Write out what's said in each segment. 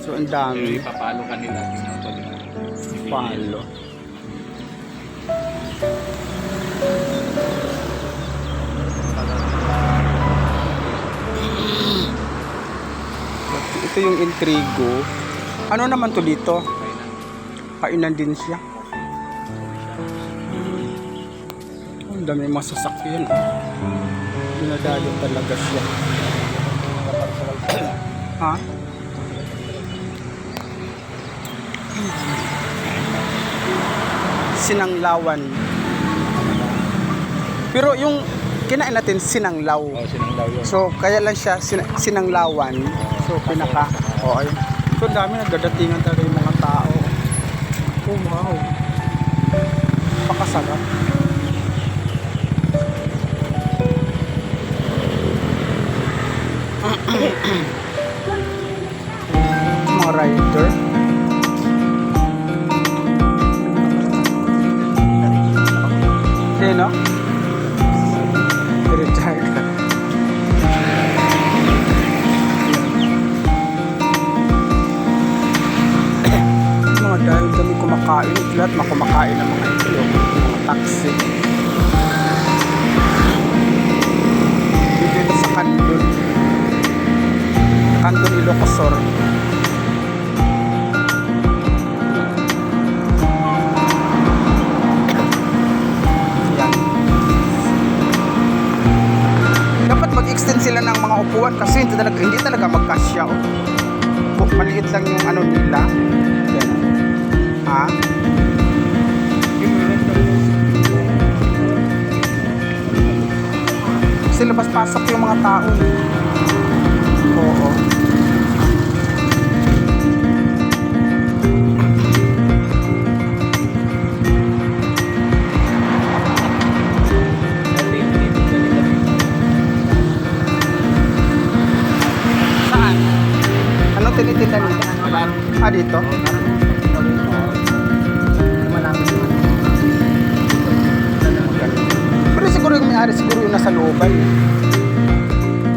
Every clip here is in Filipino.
So, ang Pero dami. ipapalo ka nila. Palo. Ito yung intrigo. Ano naman to dito? Kainan din siya. Ang dami mga sasakyan. Dinadayo talaga siya. Ha? Sinanglawan. Pero yung kinain natin sinanglaw. Oh, sinanglaw yun. So kaya lang siya sinanglawan. So pinaka ayun. So dami nagdadatingan talaga yung mga tao. Oh wow. Pakasarap. Mga rider. Sino? Retired ka. Mga dahil kami kumakain. Lahat makumakain ng mga ito. Yung mga taxi. Dito sa Kandun. Kandun Ilocosor. Mag-extend sila ng mga upuan kasi hindi talaga magkasya. Maliit lang yung ano nila. Yan. Ha? Kasi labas-pasok yung mga tao. Oo. Tinitinda nito? Dito? Pero siguro yung may-ari, siguro yung nasa looban.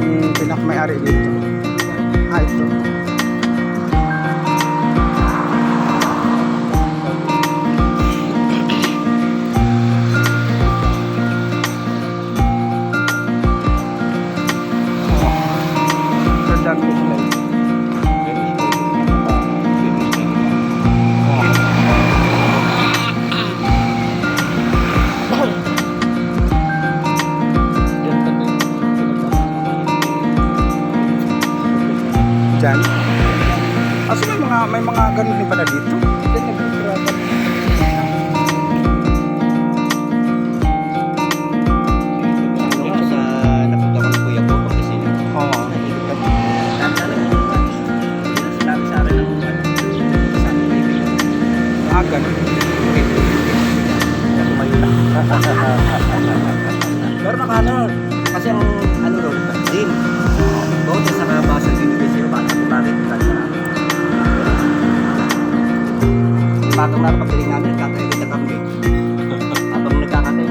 Yung pinaka-may-ari dito. Ito. Ganda ko sila. Dyan. Aso may mga ganun din pala dito. Sa napunta ko ng kuya ko kasi sila. Oo. Sinabi sa akin ng Ganun. pero nakaano, kasi ang ano ron, din. Bote sa kabasa din kasi baka bakit kasi patong na pagpiling namin kakay kita kami. Habang nagkakatay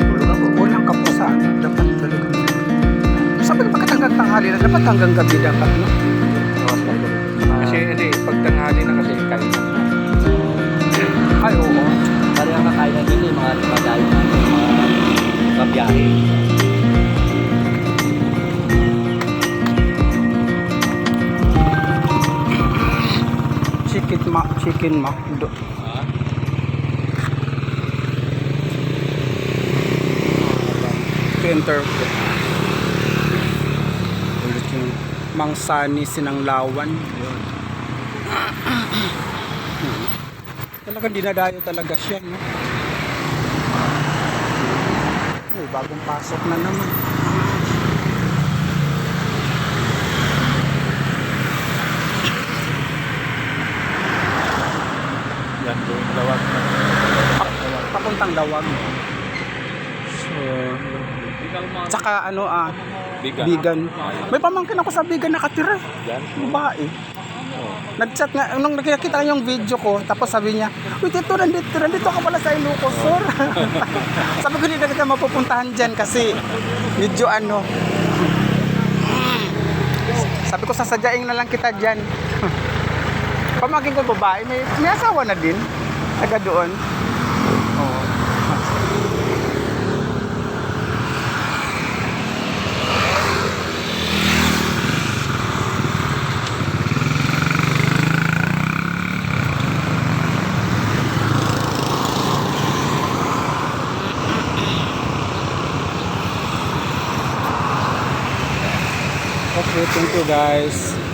tulog ako. Unang kapusan, dapat talaga. Sabi ko bakit hanggang tanghali na? Dapat hanggang gabi dapat, no? Kasi pag tanghali na kasi kain na. Ay, oo. Pari ang kakain na dito, yung mga pagkain na mga pabiyahe. Chicken McDo. Interview. Ulit yung Mang Sani Sinanglawan. Talagang dinadayo talaga siya, no? Ay, bagong pasok na naman. Yan doon, Lawag. Papuntang Lawag. So, tsaka ano Bigan. May pamangkin ako sa Bigan nakatira. Yan. Babae. Nag-chat nga, nung nakikita yung video ko, tapos sabi niya, uy, tito, nandito ka pala sa Ilocosur. Sabi ko, hindi na kita mapupuntahan dyan kasi medyo Sabi ko, sasadyain na lang kita dyan. Pamangkin ko babae, may asawa na din. Taga doon. Oo. Okay, thank you guys.